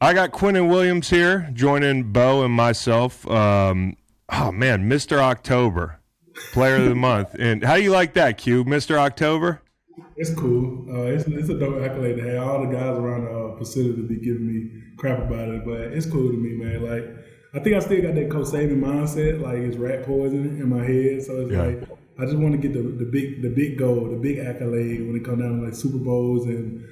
I got Quinnen Williams here, joining Beau and myself. Oh, man, Mr. October, Player of the Month. And how do you like that, Q, Mr. October? It's cool. It's a dope accolade to have. All the guys around the facility be giving me crap about it, but it's cool to me, man. Like, I think I still got that Coach Saban mindset. Like, it's rat poison in my head. So it's like I just want to get the big goal, the big accolade when it comes down to like Super Bowls and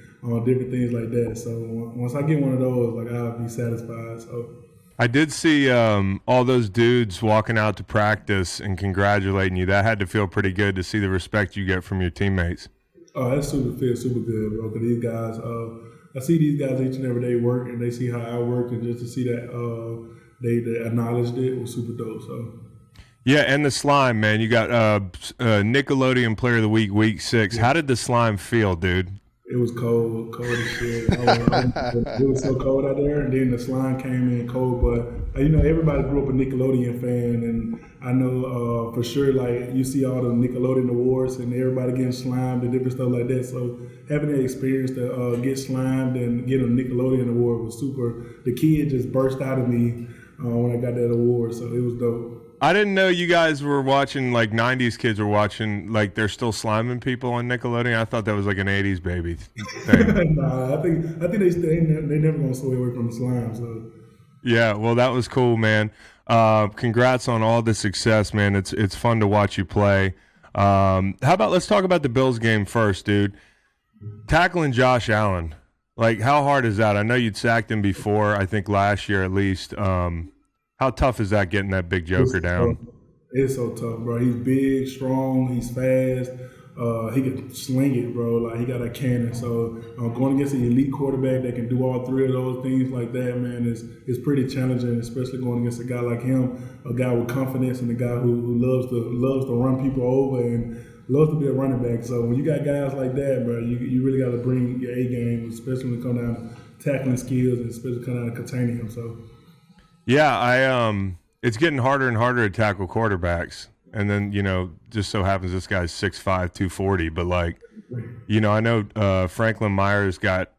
different things like that. So once I get one of those, like I'll be satisfied. So. I did see all those dudes walking out to practice and congratulating you. That had to feel pretty good to see the respect you get from your teammates. Oh, that feels super good, bro. Because these guys, I see these guys each and every day work, and they see how I work, and just to see that they acknowledged it was super dope. So. Yeah, and the slime, man. You got Nickelodeon Player of the Week, Week 6. Yeah. How did the slime feel, dude? It was cold as shit. It was so cold out there, and then the slime came in cold. But everybody grew up a Nickelodeon fan, and I know for sure, like you see all the Nickelodeon awards, and everybody getting slimed and different stuff like that. So having the experience to get slimed and get a Nickelodeon award was super. The kid just burst out of me when I got that award, so it was dope. I didn't know you guys were watching, like 90s kids were watching, like they're still sliming people on Nickelodeon. I thought that was like an 80s baby thing. Nah, I think they never gonna stay away from the slime. So. Yeah, well, that was cool, man. Congrats on all the success, man. It's fun to watch you play. How about let's talk about the Bills game first, dude. Tackling Josh Allen, like how hard is that? I know you'd sacked him before, I think last year at least. How tough is that getting that big joker down? It's so tough, bro. He's big, strong, he's fast. He can sling it, bro. Like he got a cannon. So going against an elite quarterback that can do all three of those things like that, man, is pretty challenging, especially going against a guy like him, a guy with confidence and a guy who loves to run people over and loves to be a running back. So when you got guys like that, bro, you really got to bring your A game, especially when it comes down to tackling skills and especially coming down to containing him. So. Yeah, it's getting harder and harder to tackle quarterbacks. And then, just so happens this guy's 6'5", 240. But, I know Franklin Myers got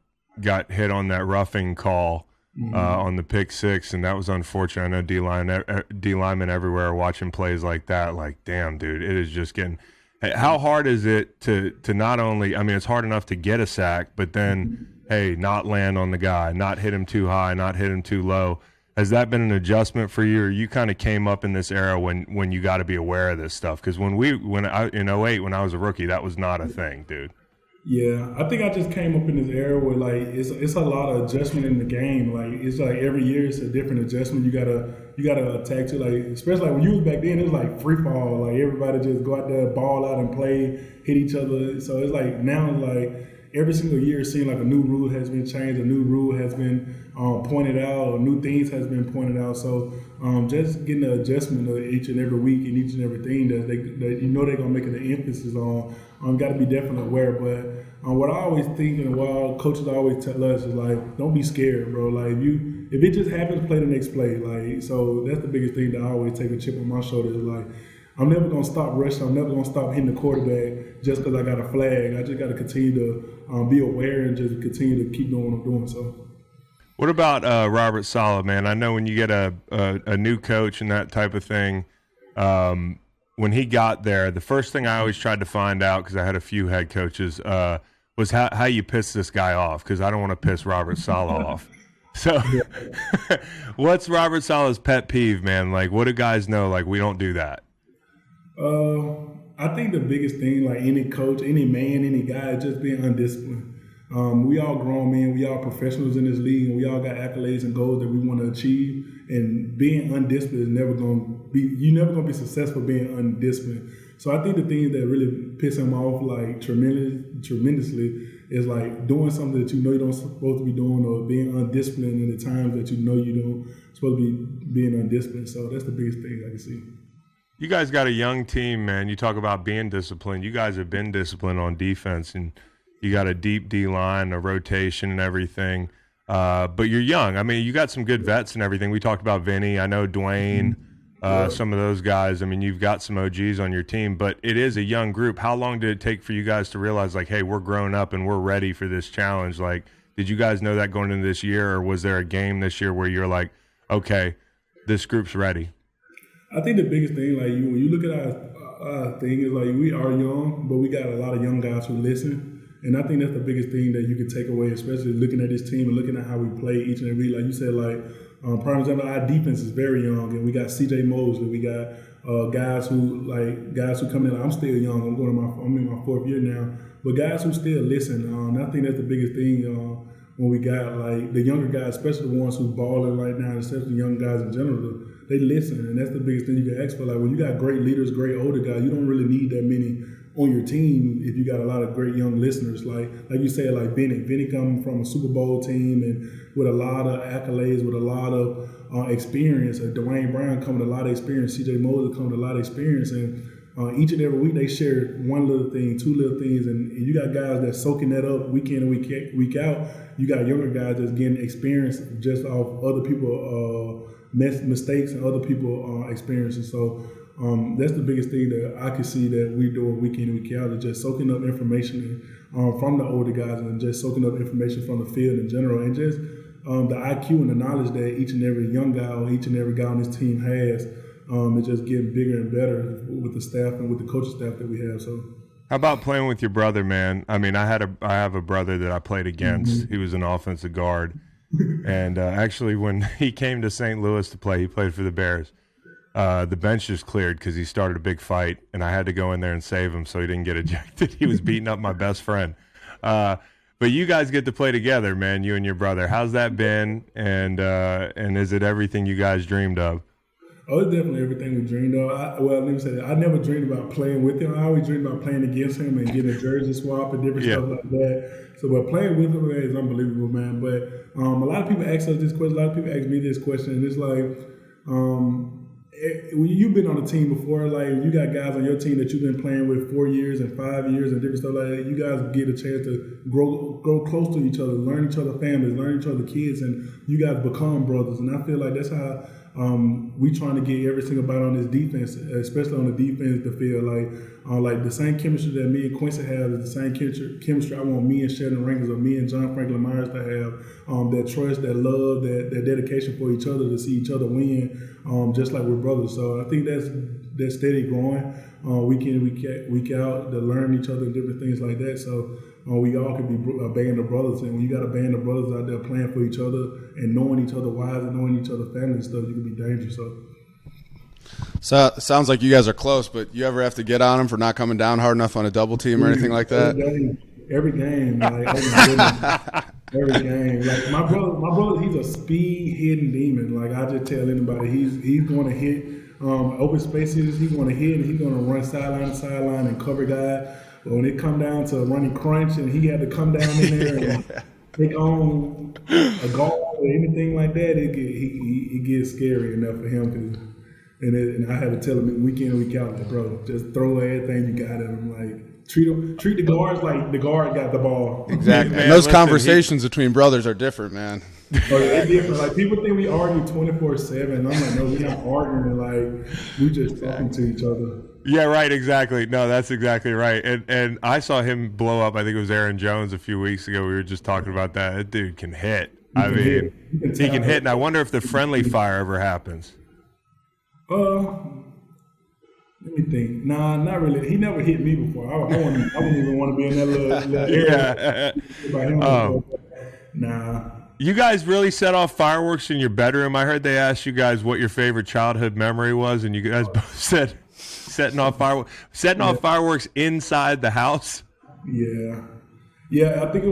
hit on that roughing call on the pick six, and that was unfortunate. I know D linemen everywhere are watching plays like that. Like, damn, dude, it is just getting – how hard is it to not only – I mean, it's hard enough to get a sack, but then, hey, not land on the guy, not hit him too high, not hit him too low. Has that been an adjustment for you, or you kind of came up in this era when you got to be aware of this stuff? Because in 08, when I was a rookie, that was not a thing, dude. Yeah, I think I just came up in this era where like it's a lot of adjustment in the game. Like it's like every year it's a different adjustment. You gotta attack to, like, especially like when you was back then, it was like free fall. Like everybody just go out there, ball out and play, hit each other. So it's like now it's like every single year it seems like a new rule has been changed, a new rule has been pointed out, or new things has been pointed out. So just getting the adjustment of each and every week and each and everything that they're gonna make an emphasis on. Got to be definitely aware. But what I always think, and what coaches always tell us is like, don't be scared, bro. Like if it just happens, play the next play. Like, so that's the biggest thing that I always take a chip on my shoulder is like, I'm never gonna stop rushing. I'm never gonna stop hitting the quarterback just because I got a flag. I just got to continue to be aware and just continue to keep doing what I'm doing. So. What about Robert Saleh, man? I know when you get a new coach and that type of thing, when he got there, the first thing I always tried to find out, because I had a few head coaches, was how you piss this guy off, because I don't want to piss Robert Saleh off. So what's Robert Saleh's pet peeve, man? Like, what do guys know? Like, we don't do that. I think the biggest thing, like any coach, any man, any guy, is just being undisciplined. We all grown men, we all professionals in this league, and we all got accolades and goals that we want to achieve. And being undisciplined is never going to be, you're never going to be successful being undisciplined. So I think the thing that really piss him off like tremendously is like doing something that you know you don't supposed to be doing, or being undisciplined in the times that you know you don't supposed to be being undisciplined. So that's the biggest thing I can see. You guys got a young team, man. You talk about being disciplined. You guys have been disciplined on defense, and you got a deep D line, a rotation, and everything. But you're young. I mean, you got some good vets and everything. We talked about Vinny. I know Dwayne, some of those guys. I mean, you've got some OGs on your team, but it is a young group. How long did it take for you guys to realize, like, hey, we're growing up and we're ready for this challenge? Like, Did you guys know that going into this year, or was there a game this year where you're like, okay, this group's ready? I think the biggest thing, like when you look at our thing, is like we are young, but we got a lot of young guys who listen. And I think that's the biggest thing that you can take away, especially looking at this team and looking at how we play each and every week. Like you said, like prime example, our defense is very young, and we got C.J. Mosley, we got guys who come in. Like, I'm still young. I'm in my 4th year now, but guys who still listen. I think that's the biggest thing when we got like the younger guys, especially the ones who balling right now, especially young guys in general. They listen, and that's the biggest thing you can ask for. Like when you got great leaders, great older guys, you don't really need that many on your team if you got a lot of great young listeners. Like you said, like Benny coming from a Super Bowl team and with a lot of accolades, with a lot of experience. Dwayne Brown coming with a lot of experience. C.J. Mosley coming with a lot of experience, and each and every week they share one little thing, two little things, and you got guys that's soaking that up week in and week out. You got younger guys that's getting experience just off other people mistakes and other people experiences. So that's the biggest thing that I can see that we do week in and week out, is just soaking up information from the older guys and just soaking up information from the field in general, and just the IQ and the knowledge that each and every young guy or each and every guy on this team has. It's just getting bigger and better with the staff and with the coaching staff that we have. So, how about playing with your brother, man? I mean, I have a brother that I played against. He was an offensive guard. And actually, when he came to St. Louis to play, he played for the Bears. The bench just cleared because he started a big fight, and I had to go in there and save him so he didn't get ejected. He was beating up my best friend. But you guys get to play together, man, you and your brother. How's that been? And is it everything you guys dreamed of? Oh, it's definitely everything we dreamed of. Let me say that. I never dreamed about playing with him. I always dreamed about playing against him and getting a jersey swap and different stuff like that. So, but playing with him, man, is unbelievable, man. But a lot of people ask us this question. A lot of people ask me this question, and it's like, you've been on a team before. Like, you got guys on your team that you've been playing with 4 years and 5 years and different stuff like that. You guys get a chance to grow close to each other, learn each other's families, learn each other's kids, and you guys become brothers. And I feel like that's how we trying to get every single body on this defense, especially on the defense, to feel like the same chemistry that me and Quincy have is the same chemistry I want me and Sheldon Rankins or me and John Franklin Myers to have. That trust, that love, that dedication for each other, to see each other win, just like we're brothers. So I think that's steady growing week in, week out, to learn each other and different things like that. So we all could be a band of brothers, and when you got a band of brothers out there playing for each other and knowing each other's wives and knowing each other's family and stuff, you can be dangerous. So it sounds like you guys are close, but you ever have to get on them for not coming down hard enough on a double team or anything like that? Every game, like every game. Like my brother, he's a speed hidden demon. Like I just tell anybody, he's going to hit open spaces. He's going to hit, and he's going to run sideline to sideline and cover guy. But when it come down to running crunch, and he had to come down in there and take on a guard or anything like that, it gets scary enough for him. And I had to tell him week in, week out, like, bro, just throw everything you got at him. Like, treat the guards like the guard got the ball. Exactly. Man, and those conversations between brothers are different, man. They're different. Like, people think we argue 24/7. I'm like, no, we're not arguing. Like, we just talking to each other. Yeah, right, exactly. No, that's exactly right. And I saw him blow up. I think it was Aaron Jones a few weeks ago. We were just talking about that. That dude can hit. He can hit. And I wonder if the friendly fire ever happens. Let me think. Nah, not really. He never hit me before. I wouldn't even want to be in that little area. Yeah. Nah. You guys really set off fireworks in your bedroom. I heard they asked you guys what your favorite childhood memory was, and you guys both said setting off fireworks inside the house. Yeah, I think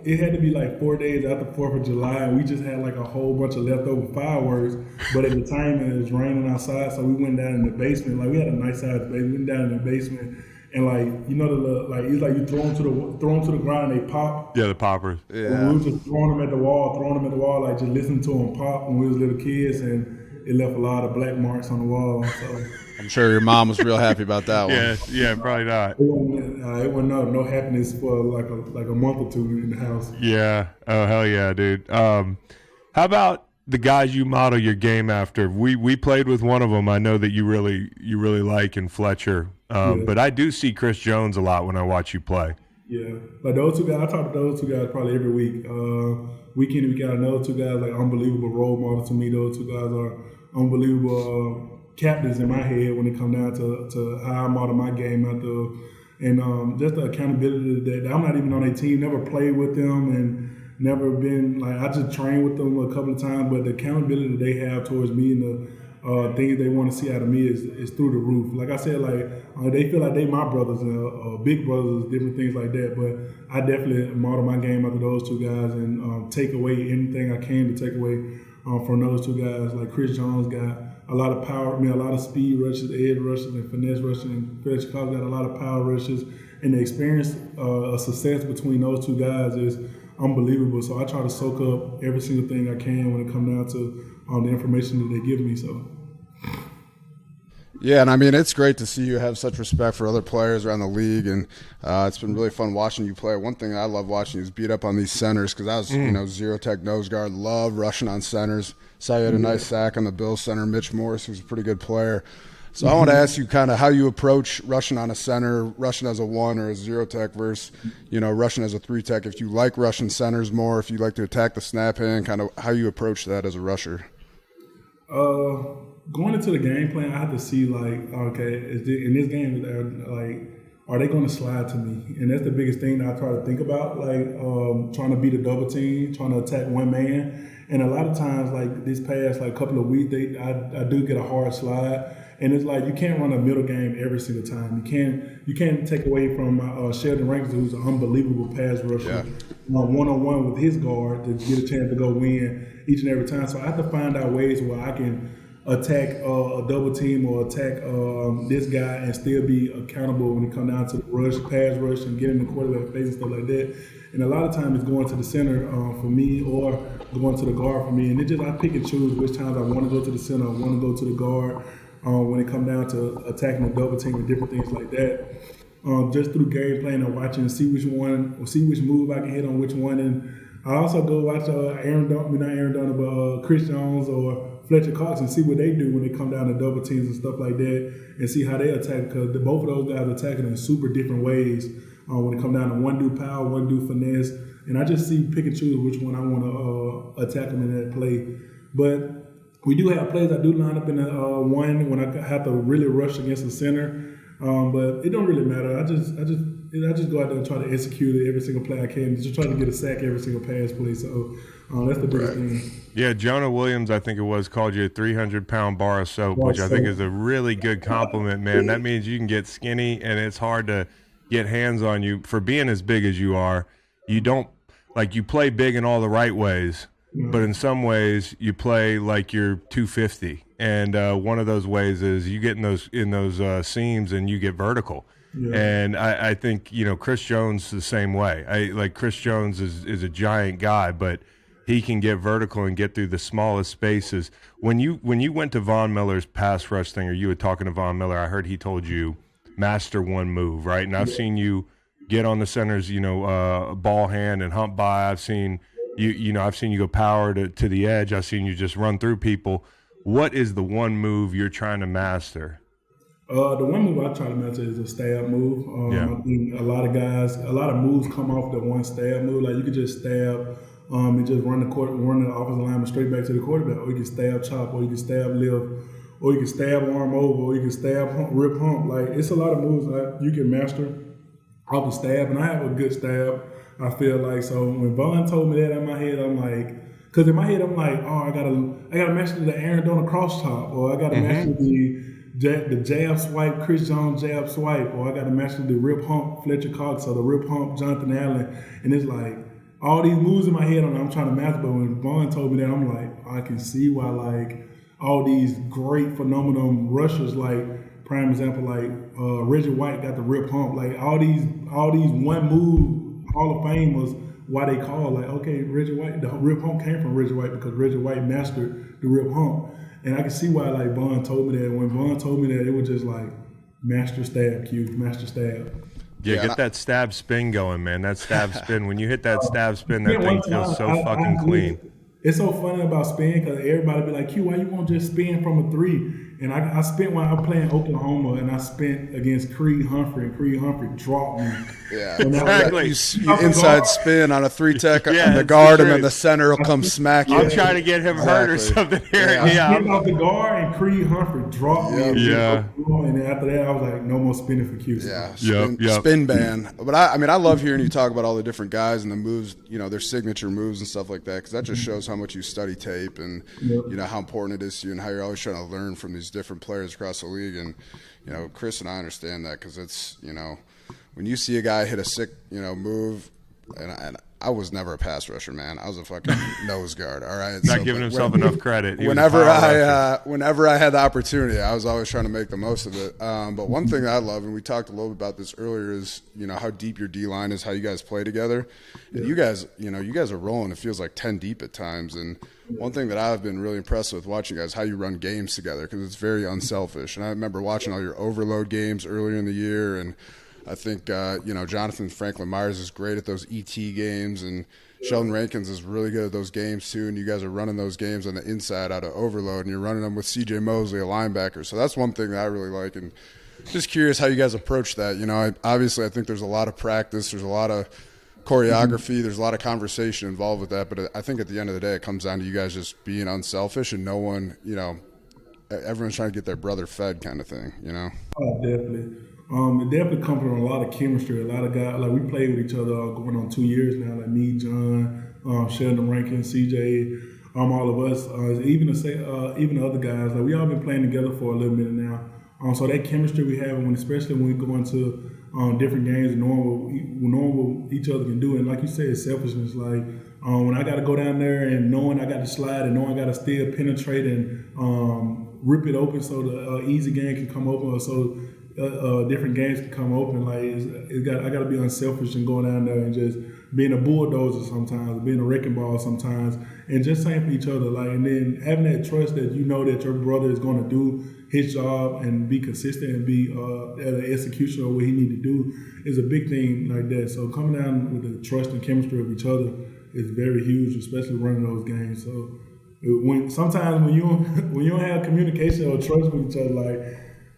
it had to be like 4 days after 4th of July, and we just had like a whole bunch of leftover fireworks. But at the time, it was raining outside, so we went down in the basement. Like, we had a nice sized basement. We went down in the basement, and like, you know, it's like you throw them to the ground and they pop. Yeah, the poppers. Yeah. We were just throwing them at the wall, like just listening to them pop when we was little kids, and it left a lot of black marks on the wall. So. I'm sure your mom was real happy about that one. Yeah, probably not. It wasn't no happiness for like a month or two in the house. Yeah. Oh, hell yeah, dude. How about the guys you model your game after? We played with one of them. I know that you really like in Fletcher. But I do see Chris Jones a lot when I watch you play. Yeah, like those two guys. I talk to those two guys probably every week. Week in and week out, I know two guys like unbelievable role models to me. Those two guys are unbelievable captains in my head when it comes down to how I model my game out there, and just the accountability that I'm not even on their team, never played with them, and never been like I just trained with them a couple of times, but the accountability that they have towards me and the things they want to see out of me is through the roof. Like I said, like they feel like they my brothers and big brothers, different things like that. But I definitely model my game after those two guys and take away anything I can to take away from those two guys. Like Chris Jones got a lot of power, a lot of speed rushes, edge rushes, and finesse rushes. And Fred Chicago got a lot of power rushes. And the experience of success between those two guys is unbelievable. So I try to soak up every single thing I can when it comes down to the information that they give me. So. Yeah, and I mean, it's great to see you have such respect for other players around the league, and it's been really fun watching you play. One thing I love watching you is beat up on these centers, because I was, zero tech nose guard, love rushing on centers. Saw you had a nice sack on the Bills center, Mitch Morris, who's a pretty good player. So I want to ask you kind of how you approach rushing on a center, rushing as a 1 or a 0 tech versus, rushing as a 3 tech. If you like rushing centers more, if you like to attack the snap hand, kind of how you approach that as a rusher. Going into the game plan, I have to see in this game, are they going to slide to me? And that's the biggest thing that I try to think about, trying to beat a double team, trying to attack one man. And a lot of times, this past couple of weeks, I do get a hard slide. And it's like you can't run a middle game every single time. You can't take away from Sheldon Rankins, who's an unbelievable pass rusher, one-on-one with his guard to get a chance to go win each and every time. So I have to find out ways where I can attack a double team or attack this guy and still be accountable when it comes down to the pass rush, and getting the quarterback face and stuff like that. And a lot of times it's going to the center for me or going to the guard for me. And I pick and choose which times I want to go to the center, I want to go to the guard. When it comes down to attacking the double team and different things like that, just through game plan and watching, see which move I can hit on which one, and I also go watch Chris Jones or Fletcher Cox and see what they do when they come down to double teams and stuff like that, and see how they attack, because both of those guys attacking in super different ways when it comes down to one do power, one do finesse, and I just pick and choose which one I want to attack them in that play, but. We do have plays I do line up in the one when I have to really rush against the center, but it don't really matter. I just go out there and try to execute every single play I can. Just try to get a sack every single pass play. So that's the biggest thing. Yeah, Jonah Williams, I think it was, called you a 300-pound bar of soap, which I think is a really good compliment, man. That means you can get skinny, and it's hard to get hands on you for being as big as you are. You don't you play big in all the right ways. But in some ways, you play like you're 250, and one of those ways is you get in those seams and you get vertical. Yeah. And I think Chris Jones the same way. Chris Jones is a giant guy, but he can get vertical and get through the smallest spaces. When you went to Von Miller's pass rush thing, or you were talking to Von Miller, I heard he told you master one move, right? And I've seen you get on the center's ball hand and hump by. I've seen. I've seen you go power to the edge. I've seen you just run through people. What is the one move you're trying to master? The one move I try to master is a stab move. I think a lot of moves come off the one stab move. Like you could just stab and just run the offensive lineman straight back to the quarterback, or you can stab chop, or you can stab lift, or you can stab arm over, or you can stab rip hump. It's a lot of moves you can master off the stab, and I have a good stab. I feel like, so when Vaughn told me that in my head, I'm like, because in my head I'm like, oh, I gotta master the Aaron Donald cross chop, or I gotta master the jab swipe, Chris Jones jab swipe, or I gotta master the rip hump Fletcher Cox, or the rip hump Jonathan Allen, and it's like all these moves in my head I'm trying to master. But when Vaughn told me that, I'm like, I can see why all these great phenomenal rushers, prime example Reggie White got the rip hump, all these one move Hall of Fame was why they call Reggie White, the rip hump came from Reggie White because Reggie White mastered the rip hump. And I can see why Vaughn told me that. When Vaughn told me that, it was just master stab, master stab. Yeah, get that stab spin going, man. That stab spin. When you hit that stab spin, that thing feels so fucking clean. It's so funny about spin because everybody be like, Q, why you won't just spin from a 3? And I spent when I was playing Oklahoma, and I spent against Creed Humphrey, and Creed Humphrey dropped me. Yeah, And I Exactly. you inside spin on a 3-tech Yeah, on the it's guard, the and then truth. the center will come smack you. I'm trying to get him hurt or Exactly. something here. Yeah. Yeah, spin off the guard, and Creed Humphrey dropped me. Yeah. And then after that, I was like, no more spinning for Q. Yeah, Yep. spin ban. But I mean, I love hearing you talk about all the different guys and the moves, their signature moves and stuff like that, because that just shows how much you study tape and how important it is to you and how you're always trying to learn from these different players across the league. And Chris and I understand that, because it's when you see a guy hit a sick move, and I was never a pass rusher, man. I was a fucking nose guard. All right, Not giving himself enough credit. Whenever I had the opportunity, I was always trying to make the most of it. But one thing that I love, and we talked a little bit about this earlier, is how deep your D line is, how you guys play together. And you guys are rolling. It feels like 10 deep at times. And one thing that I've been really impressed with watching you guys, how you run games together, because it's very unselfish. And I remember watching all your overload games earlier in the year, and I think Jonathan Franklin Myers is great at those ET games, and Sheldon Rankins is really good at those games too. And you guys are running those games on the inside out of overload, and you're running them with C.J. Mosley, a linebacker. So that's one thing that I really like, and just curious how you guys approach that. Obviously I think there's a lot of practice, there's a lot of choreography, there's a lot of conversation involved with that. But I think at the end of the day, it comes down to you guys just being unselfish, and no one, everyone's trying to get their brother fed, kind of thing. Oh, definitely. It definitely comes from a lot of chemistry. A lot of guys, like we played with each other going on 2 years now. Like me, John, Sheldon Rankin, CJ, all of us, even the other guys. Like we all been playing together for a little bit now. So that chemistry we have, especially when we go into different games, knowing what each other can do, and like you said, selfishness. Like when I got to go down there and knowing I got to slide and knowing I got to still penetrate and rip it open so the easy game can come open, or so different games can come open. Like I got to be unselfish and going down there and just being a bulldozer sometimes, being a wrecking ball sometimes, and just saying for each other. Like, and then having that trust that that your brother is going to do his job and be consistent and be at an execution of what he need to do is a big thing like that. So coming down with the trust and chemistry of each other is very huge, especially running those games. So sometimes when you don't have communication or trust with each other,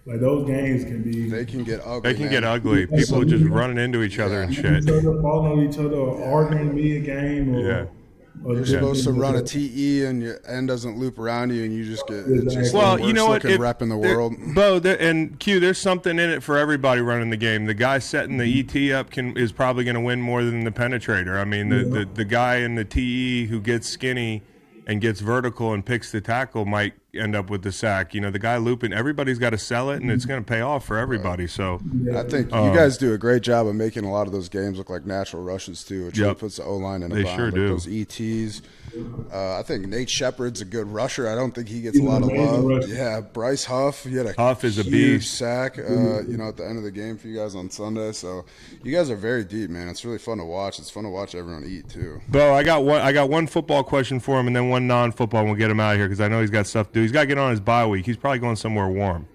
like those games they can get ugly. They can get ugly. People are just running into each other and shit. Falling on each other, or arguing mid-game. You're supposed to run a TE and your end doesn't loop around you, and you just get it's just well, the worst looking rep in the world. Bo, and Q, there's something in it for everybody running the game. The guy setting the ET up is probably going to win more than the penetrator. I mean, the guy in the TE who gets skinny and gets vertical and picks the tackle might end up with the sack. The guy looping, everybody's got to sell it, and it's going to pay off for everybody. So I think you guys do a great job of making a lot of those games look like natural rushes too, which really puts the O-line in a bind. They sure do. Those ETs. I think Nate Shepard's a good rusher. I don't think he gets a lot of love. Yeah, Bryce Huff. He had a Huff is a huge beast. sack, at the end of the game for you guys on Sunday. So you guys are very deep, man. It's really fun to watch. It's fun to watch everyone eat too. Bo, I got one football question for him, and then one non-football, and we'll get him out of here because I know he's got stuff to do. He's got to get on his bye week. He's probably going somewhere warm.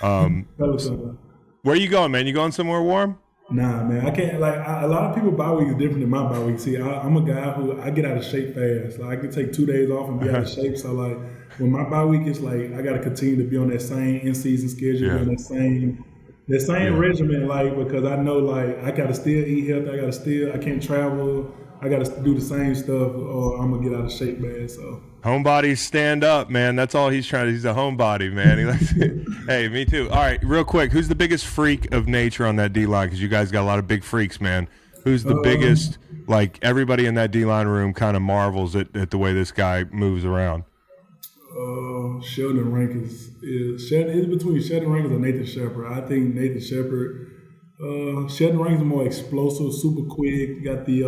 Where you going, man? You going somewhere warm? Nah, man, I can't. Like a lot of people, bye week is different than my bye week. See, I'm a guy who I get out of shape fast. Like I can take 2 days off and be out of shape. So like when my bye week is like, I got to continue to be on that same in-season schedule, be on that same regimen. Like because I know like I got to still eat healthy. I can't travel. I got to do the same stuff, or I'm gonna get out of shape, man. So homebodies stand up, man. That's all he's trying to. He's a homebody, man. He likes it. Hey, me too. All right, real quick, who's the biggest freak of nature on that D line? Because you guys got a lot of big freaks, man. Who's the biggest? Like everybody in that D line room kind of marvels at the way this guy moves around. Sheldon Rankins it's between Sheldon Rankins and Nathan Shepard. I think Nathan Shepard. Sheldon Rankins is more explosive, super quick. Got the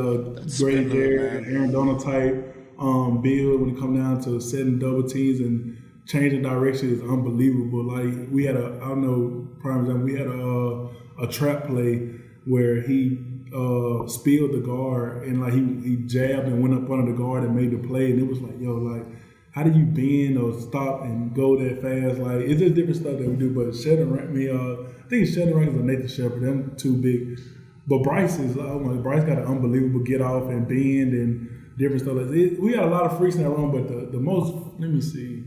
gray hair, Aaron Donald type build when it come down to setting double teams and changing direction is unbelievable. Like we had prime example, we had a trap play where he spilled the guard and like he jabbed and went up under the guard and made the play, and it was like, how do you bend or stop and go that fast? Like it's just different stuff that we do. But I think Sheldon Rankins and Nathan Shepard, them too big. But Bryce Bryce got an unbelievable get off and bend and different stuff. We got a lot of freaks in that room, but the most, let me see.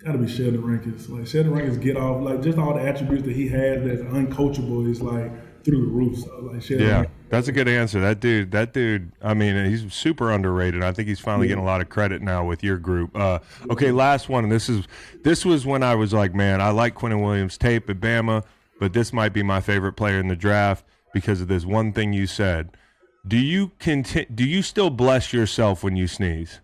Gotta be Sheldon Rankins. Like Sheldon Rankins get off, like just all the attributes that he has that's uncoachable is like through the roof. So like Sheldon Yeah, Rankins. that's a good answer. That dude. I mean, he's super underrated. I think he's finally getting a lot of credit now with your group. Okay, last one. And this was when I was like, man, I like Quinnen Williams' tape at Bama, but this might be my favorite player in the draft because of this one thing you said. Do you still bless yourself when you sneeze?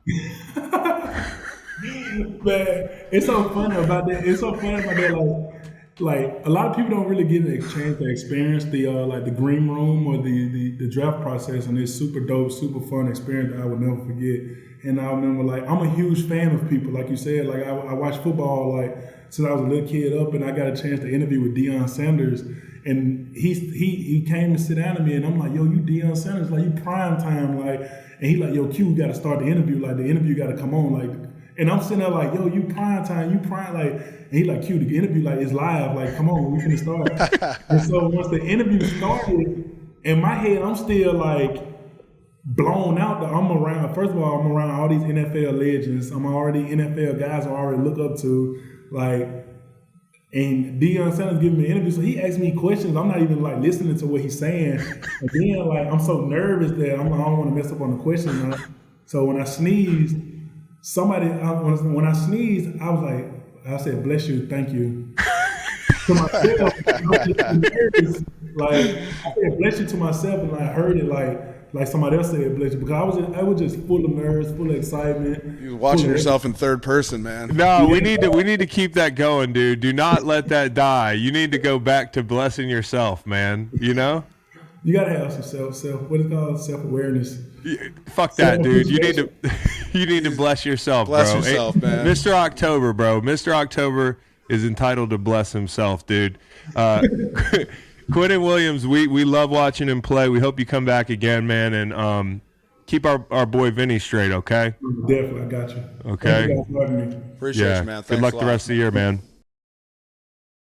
Man, it's so funny about that. It's so funny about that. Like a lot of people don't really get a chance to experience the like the green room or the draft process, and it's super dope, super fun experience that I would never forget. And I remember, like, I'm a huge fan of people, like you said. Like I watch football like since I was a little kid up, and I got a chance to interview with Deion Sanders, and he came and sit down to me, and I'm like, yo, you Deion Sanders, like you prime time, like, and he like, yo, Q, we got to start the interview, like the interview got to come on, like. And I'm sitting there like, yo, you prime time, like, and he like, Q, the interview like is live, like, come on, we finna start. And so once the interview started, in my head, I'm still like blown out. First of all, I'm around all these NFL legends. I'm already NFL guys I already look up to, like, and Deion Sanders giving me an interview, so he asked me questions. I'm not even like listening to what he's saying. And then like I'm so nervous that I don't want to mess up on the question. So when I sneezed. When I sneezed, I said, bless you, thank you. To myself, I was just nervous. Like, I said, bless you to myself, and I heard it like somebody else said, bless you, because I was just full of nerves, full of excitement. You was watching yourself in third person, man. No, we need to keep that going, dude. Do not let that die. You need to go back to blessing yourself, man. You know? You gotta have some what is it called? Self-awareness. Fuck that, dude. You need to bless yourself, bless bro. Yourself, man. Mr. October, bro. Mr. October is entitled to bless himself, dude. Quinnen Williams, we love watching him play. We hope you come back again, man, and keep our boy Vinny straight, okay? Definitely, I got you. Okay. Thank you guys for having me. Appreciate you, man. Thanks Good luck a the lot. rest of the year, man.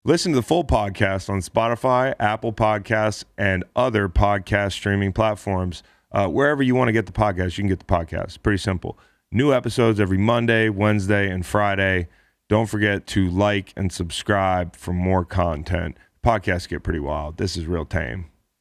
Listen to the full podcast on Spotify, Apple Podcasts, and other podcast streaming platforms. Wherever you want to get the podcast, you can get the podcast. Pretty simple. New episodes every Monday, Wednesday, and Friday. Don't forget to like and subscribe for more content. Podcasts get pretty wild. This is real tame.